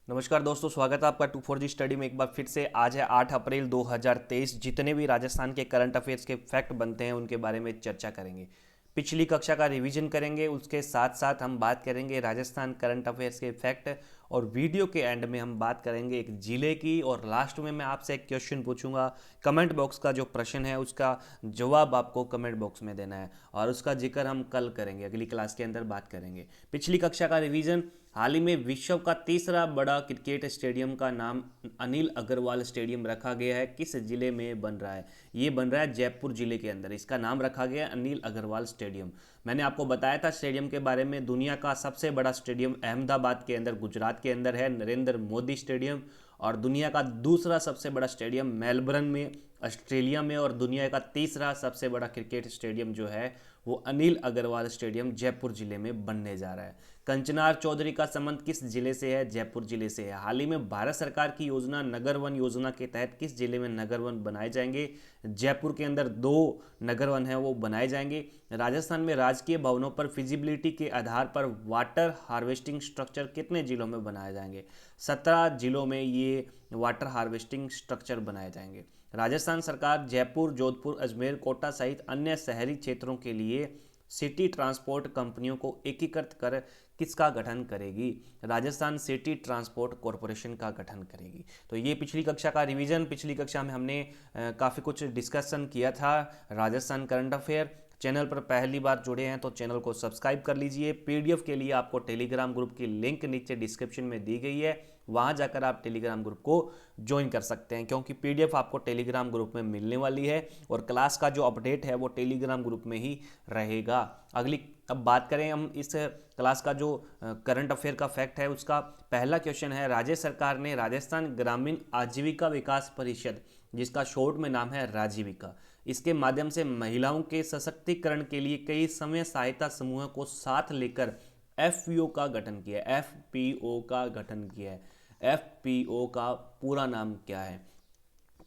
नमस्कार दोस्तों, स्वागत है आपका 24G स्टडी में एक बार फिर से। आज है 8 अप्रैल 2023। जितने भी राजस्थान के करंट अफेयर्स के फैक्ट बनते हैं उनके बारे में चर्चा करेंगे। पिछली कक्षा का रिवीजन करेंगे, उसके साथ साथ हम बात करेंगे राजस्थान करंट अफेयर्स के फैक्ट। और वीडियो के एंड में हम बात करेंगे एक जिले की, और लास्ट में मैं आपसे एक क्वेश्चन पूछूंगा। कमेंट बॉक्स का जो प्रश्न है उसका जवाब आपको कमेंट बॉक्स में देना है, और उसका जिक्र हम कल करेंगे, अगली क्लास के अंदर बात करेंगे। पिछली कक्षा का रिवीजन। हाल ही में विश्व का तीसरा बड़ा क्रिकेट स्टेडियम का नाम अनिल अग्रवाल स्टेडियम रखा गया है। किस जिले में बन रहा है? ये बन रहा है जयपुर जिले के अंदर। इसका नाम रखा गया है अनिल अग्रवाल स्टेडियम। मैंने आपको बताया था स्टेडियम के बारे में। दुनिया का सबसे बड़ा स्टेडियम अहमदाबाद के अंदर, गुजरात के अंदर है, नरेंद्र मोदी स्टेडियम। और दुनिया का दूसरा सबसे बड़ा स्टेडियम मेलबर्न में, ऑस्ट्रेलिया में। और दुनिया का तीसरा सबसे बड़ा क्रिकेट स्टेडियम जो है वो अनिल अग्रवाल स्टेडियम जयपुर जिले में बनने जा रहा है। कंचनार चौधरी का संबंध किस जिले से है? जयपुर जिले से है। हाल ही में भारत सरकार की योजना नगर वन योजना के तहत किस जिले में नगर वन बनाए जाएंगे? जयपुर के अंदर 2 नगर वन है वो बनाए जाएंगे। राजस्थान में राजकीय भवनों पर फिजिबिलिटी के आधार पर वाटर हार्वेस्टिंग स्ट्रक्चर कितने जिलों में बनाए जाएंगे? 17 जिलों में ये वाटर हार्वेस्टिंग स्ट्रक्चर बनाए जाएंगे। राजस्थान सरकार जयपुर, जोधपुर, अजमेर, कोटा सहित अन्य शहरी क्षेत्रों के लिए सिटी ट्रांसपोर्ट कंपनियों को एकीकृत कर किसका गठन करेगी? राजस्थान सिटी ट्रांसपोर्ट कॉरपोरेशन का गठन करेगी। तो ये पिछली कक्षा का रिवीजन। पिछली कक्षा में हमने काफ़ी कुछ डिस्कशन किया था राजस्थान करंट अफेयर। चैनल पर पहली बार जुड़े हैं तो चैनल को सब्सक्राइब कर लीजिए। पीडीएफ के लिए आपको टेलीग्राम ग्रुप की लिंक नीचे डिस्क्रिप्शन में दी गई है, वहां जाकर आप टेलीग्राम ग्रुप को ज्वाइन कर सकते हैं, क्योंकि पीडीएफ आपको टेलीग्राम ग्रुप में मिलने वाली है और क्लास का जो अपडेट है वो टेलीग्राम ग्रुप में ही रहेगा। अब बात करें हम इस क्लास का जो करंट अफेयर का फैक्ट है उसका। पहला क्वेश्चन है, राज्य सरकार ने राजस्थान ग्रामीण आजीविका विकास परिषद, जिसका शॉर्ट में नाम है राजीविका, इसके माध्यम से महिलाओं के सशक्तिकरण के लिए कई समय सहायता समूहों को साथ लेकर एफपीओ का गठन किया है। एफपीओ का गठन किया है। एफपीओ का पूरा नाम क्या है?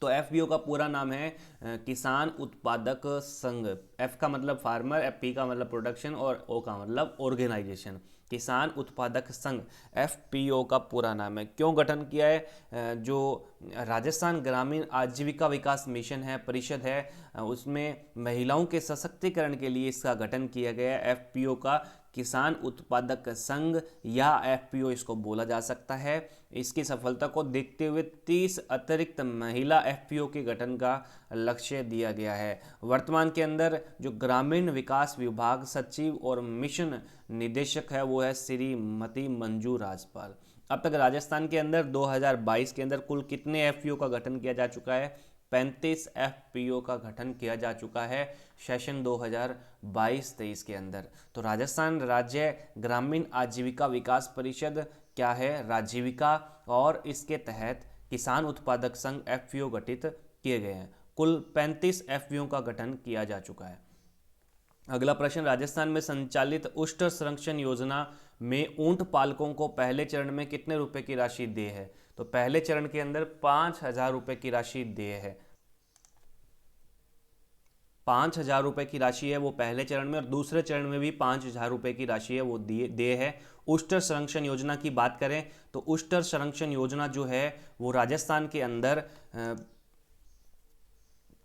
तो एफपीओ का पूरा नाम है किसान उत्पादक संघ। एफ का मतलब फार्मर, एफ पी का मतलब प्रोडक्शन, और ओ का मतलब ऑर्गेनाइजेशन। किसान उत्पादक संघ एफपीओ का पूरा नाम है। क्यों गठन किया है? जो राजस्थान ग्रामीण आजीविका विकास मिशन है, परिषद है, उसमें महिलाओं के सशक्तिकरण के लिए इसका गठन किया गया है। एफपीओ का किसान उत्पादक संघ या एफपीओ इसको बोला जा सकता है। इसकी सफलता को देखते हुए 30 अतिरिक्त महिला एफपीओ के गठन का लक्ष्य दिया गया है। वर्तमान के अंदर जो ग्रामीण विकास विभाग सचिव और मिशन निदेशक है वो है श्रीमती मंजू राजपाल। अब तक राजस्थान के अंदर 2022 के अंदर कुल कितने एफपीओ का गठन किया जा चुका है? 35 एफपीओ का गठन किया जा चुका है सेशन 2022-23 के अंदर। तो राजस्थान राज्य ग्रामीण आजीविका विकास परिषद क्या है? राजीविका। और इसके तहत किसान उत्पादक संघ एफपीओ गठित किए गए हैं। कुल 35 एफपीओ का गठन किया जा चुका है। अगला प्रश्न, राजस्थान में संचालित उष्ट संरक्षण योजना में ऊंट पालकों को पहले चरण में कितने रुपए की राशि दे है? तो पहले चरण के अंदर 5,000 रुपए की राशि दे है। 5,000 रुपए की राशि है वो पहले चरण में, और दूसरे चरण में भी 5,000 रुपए की राशि है वो दे है। उष्टर संरक्षण योजना की बात करें तो उष्टर संरक्षण योजना जो है वो राजस्थान के अंदर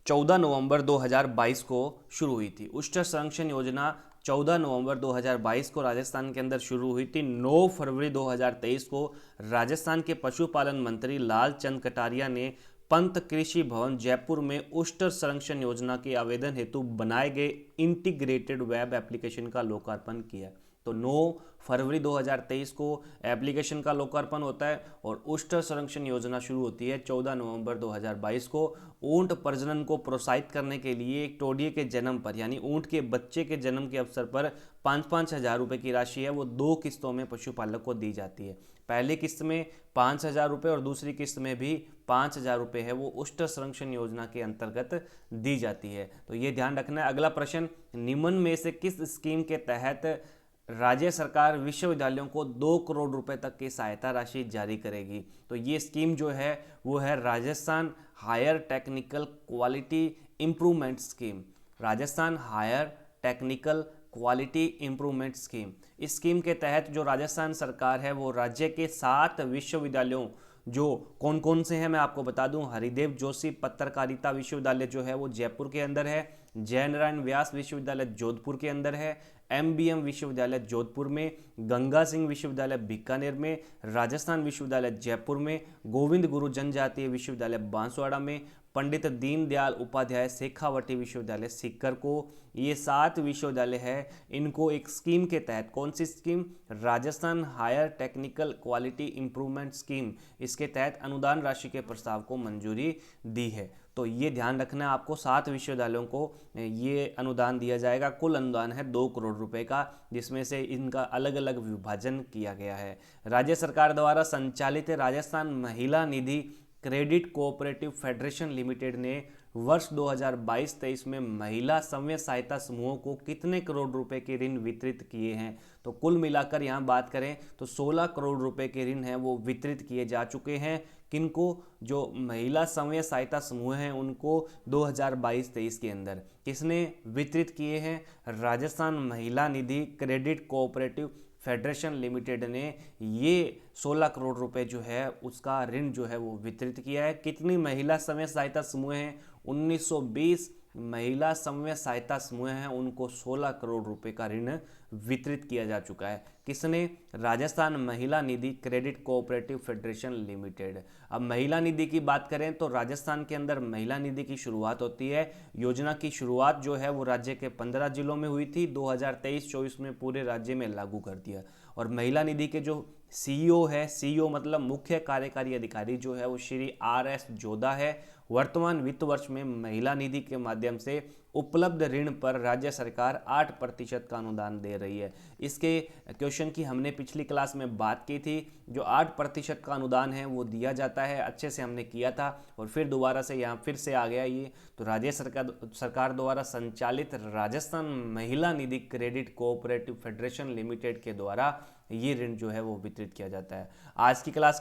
14 नवंबर 2022 को शुरू हुई थी। उष्टर संरक्षण योजना 14 नवंबर 2022 को राजस्थान के अंदर शुरू हुई थी। 9 फरवरी 2023 को राजस्थान के पशुपालन मंत्री लालचंद कटारिया ने पंत कृषि भवन जयपुर में उष्टर संरक्षण योजना के आवेदन हेतु बनाए गए इंटीग्रेटेड वेब एप्लीकेशन का लोकार्पण किया। तो 9 फरवरी 2023 को एप्लीकेशन का लोकार्पण होता है और उष्ट संरक्षण योजना शुरू होती है 14 नवंबर 2022 को। ऊंट प्रजनन को प्रोत्साहित करने के लिए एक टोडिये के जन्म पर, यानी ऊंट के बच्चे के जन्म के अवसर पर 5-5 हज़ार रुपये की राशि है वो 2 किस्तों में पशुपालक को दी जाती है। पहली किस्त में 5,000 रुपये और दूसरी किस्त में भी 5,000 रुपये है वो उष्ट संरक्षण योजना के अंतर्गत दी जाती है। तो ये ध्यान रखना है। अगला प्रश्न, निम्न में से किस स्कीम के तहत राज्य सरकार विश्वविद्यालयों को 2 करोड़ रुपए तक की सहायता राशि जारी करेगी? तो ये स्कीम जो है वो है Rajasthan higher technical quality improvement scheme. Rajasthan higher technical quality improvement scheme. इस स्कीम के तहत जो राजस्थान सरकार है वो राज्य के 7 विश्वविद्यालयों, जो कौन कौन से हैं मैं आपको बता दूं, हरिदेव जोशी पत्रकारिता विश्वविद्यालय जो है वो जयपुर के अंदर है, जयनारायण व्यास विश्वविद्यालय जोधपुर के अंदर है, एमबीएम विश्वविद्यालय जोधपुर में, गंगा सिंह विश्वविद्यालय बीकानेर में, राजस्थान विश्वविद्यालय जयपुर में, गोविंद गुरु जनजातीय विश्वविद्यालय बांसवाड़ा में, पंडित दीनदयाल उपाध्याय शेखावटी विश्वविद्यालय सीकर को। ये 7 विश्वविद्यालय है, इनको एक स्कीम के तहत, कौन सी scheme, Rajasthan higher technical quality improvement scheme, इसके तहत अनुदान राशि के प्रस्ताव को मंजूरी दी है। तो ये ध्यान रखना है आपको, 7 विश्वविद्यालयों को ये अनुदान दिया जाएगा। कुल अनुदान है 2 करोड़ रुपए का, जिसमें से इनका अलग अलग विभाजन किया गया है। राज्य सरकार द्वारा संचालित राजस्थान महिला निधि क्रेडिट कोऑपरेटिव फेडरेशन लिमिटेड ने वर्ष 2022-23 में महिला स्वयं सहायता समूहों को कितने करोड़ रुपए के ऋण वितरित किए हैं? तो कुल मिलाकर यहाँ बात करें तो 16 करोड़ रुपए के ऋण हैं वो वितरित किए जा चुके हैं। किनको? जो महिला स्वयं सहायता समूह हैं उनको 2022-23 के अंदर किसने वितरित किए हैं? राजस्थान महिला निधि क्रेडिट कोऑपरेटिव फेडरेशन लिमिटेड ने ये 16 करोड़ रुपए जो है उसका ऋण जो है वो वितरित किया है। कितनी महिला स्वयं सहायता समूह हैं? 1920 महिला स्वयं सहायता समूह हैं, उनको 16 करोड़ रुपए का ऋण वितरित किया जा चुका है। किसने? राजस्थान महिला निधि क्रेडिट कोऑपरेटिव फेडरेशन लिमिटेड। अब महिला निधि की बात करें तो राजस्थान के अंदर महिला निधि की शुरुआत होती है। योजना की शुरुआत जो है वो राज्य के 15 जिलों में हुई थी, 2023-24 में पूरे राज्य में लागू कर दिया। और महिला निधि के जो सीईओ है, सीईओ मतलब मुख्य कार्यकारी अधिकारी जो है वो श्री RS जोधा है। वर्तमान वित्त वर्ष में महिला निधि के माध्यम से उपलब्ध ऋण पर राज्य सरकार 8% का अनुदान दे रही है। इसके क्वेश्चन की हमने पिछली क्लास में बात की थी। जो 8% का अनुदान है वो दिया जाता है, अच्छे से हमने किया था और फिर दोबारा से यहाँ फिर से आ गया ये। तो राज्य सरकार द्वारा संचालित राजस्थान महिला निधि क्रेडिट कोऑपरेटिव फेडरेशन लिमिटेड के द्वारा ये ऋण जो है वो वितरित किया जाता है। आज की क्लास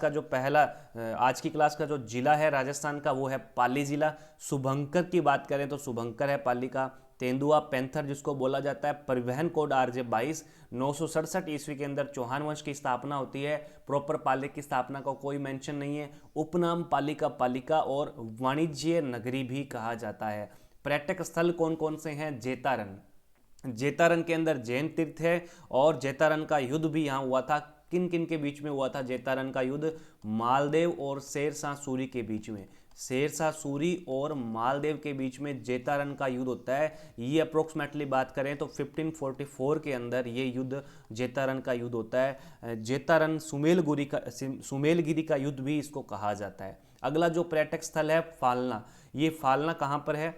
का जो जिला है राजस्थान का वो है पाली जिला। शुभंकर की बात करें तो शुभंकर है पाली का। तेंदुआ पैंथर जिसको बोला जाता है, परिवहन कोड RJ 22, 967 ईस्वी के अंदर चौहान वंश की स्थापना होती है। प्रॉपर पाली की स्थापना का कोई मेंशन नहीं है। उपनाम पालिका और वाणिज्य नगरी भी कहा जाता है। पर्यटक स्थल कौन कौन से हैं? जेतारन के अंदर जैन तीर्थ है और जेतारन का युद्ध भी यहाँ हुआ था। किन किन के बीच में हुआ था जेतारन का युद्ध? मालदेव और शेरशाह सूरी के बीच में। शेरशाह सूरी और मालदेव के बीच में जेतारन का युद्ध होता है। ये अप्रोक्सीमेटली बात करें तो 1544 के अंदर ये युद्ध जेतारन का युद्ध होता है। जेतारन सुमेलगिरी का युद्ध भी इसको कहा जाता है। अगला जो पर्यटक स्थल है फालना। ये फालना कहाँ पर है?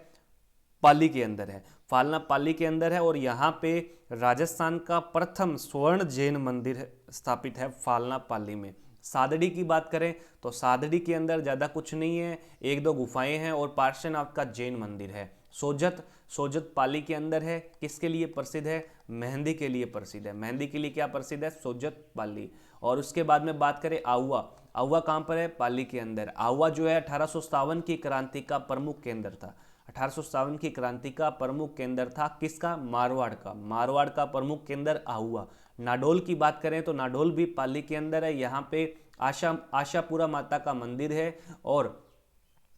पाली के अंदर है। फालना पाली के अंदर है और यहाँ पे राजस्थान का प्रथम स्वर्ण जैन मंदिर स्थापित है फालना पाली में। सादड़ी की बात करें तो सादड़ी के अंदर ज़्यादा कुछ नहीं है, 1-2 गुफाएं हैं और पार्श्वनाथ का जैन मंदिर है। सोजत पाली के अंदर है। किसके लिए प्रसिद्ध है? मेहंदी के लिए प्रसिद्ध है। मेहंदी के लिए क्या प्रसिद्ध है? सोजत पाली। और उसके बाद में बात करें आहुआ कहाँ पर है? पाली के अंदर। आहुआ जो है 1857 की क्रांति का प्रमुख केंद्र था। 1857 की क्रांति का प्रमुख केंद्र था किसका? मारवाड़ का प्रमुख केंद्र आहुआ। नाडोल की बात करें तो नाडोल भी पाली के अंदर है। यहाँ पे आशापुरा माता का मंदिर है और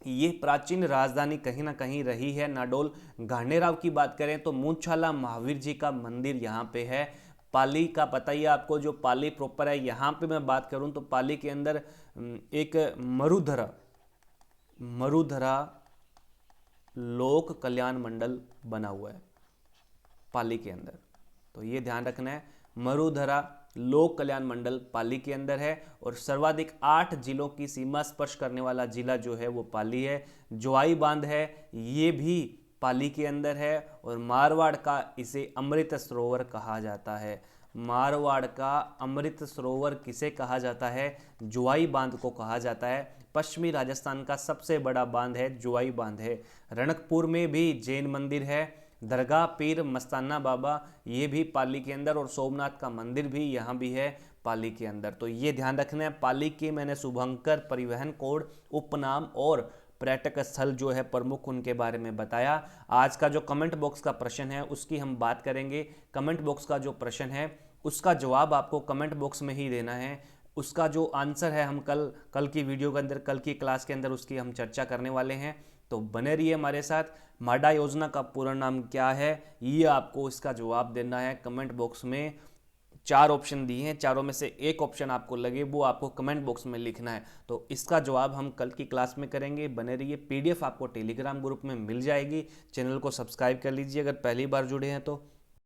ये प्राचीन राजधानी कहीं ना कहीं रही है नाडोल। घाणेराव की बात करें तो मूंछाला महावीर जी का मंदिर यहाँ पे है। पाली का पता ही आपको, जो पाली प्रॉपर है। यहाँ पे मैं बात करूँ तो पाली के अंदर एक मरुधरा लोक कल्याण मंडल बना हुआ है पाली के अंदर, तो ये ध्यान रखना है। मरुधरा लोक कल्याण मंडल पाली के अंदर है और सर्वाधिक 8 जिलों की सीमा स्पर्श करने वाला जिला जो है वो पाली है। जोआई बांध है, ये भी पाली के अंदर है और मारवाड़ का इसे अमृत सरोवर कहा जाता है। मारवाड़ का अमृत सरोवर किसे कहा जाता है? जोआई बांध को कहा जाता है। पश्चिमी राजस्थान का सबसे बड़ा बांध है जोआई बांध है। रणकपुर में भी जैन मंदिर है। दरगाह पीर मस्ताना बाबा ये भी पाली के अंदर और सोमनाथ का मंदिर भी यहाँ भी है पाली के अंदर। तो ये ध्यान रखना है। पाली के मैंने शुभंकर, परिवहन कोड, उपनाम और पर्यटक स्थल जो है प्रमुख उनके बारे में बताया। आज का जो कमेंट बॉक्स का प्रश्न है उसकी हम बात करेंगे। कमेंट बॉक्स का जो प्रश्न है उसका जवाब आपको कमेंट बॉक्स में ही देना है। उसका जो आंसर है हम कल की वीडियो के अंदर, कल की क्लास के अंदर उसकी हम चर्चा करने वाले हैं। तो बने रहिए हमारे साथ। माडा योजना का पूरा नाम क्या है, ये आपको इसका जवाब देना है कमेंट बॉक्स में। 4 ऑप्शन दिए हैं, चारों में से एक ऑप्शन आपको लगे वो आपको कमेंट बॉक्स में लिखना है। तो इसका जवाब हम कल की क्लास में करेंगे। बने रहिए। पीडीएफ आपको टेलीग्राम ग्रुप में मिल जाएगी। चैनल को सब्सक्राइब कर लीजिए अगर पहली बार जुड़े हैं तो।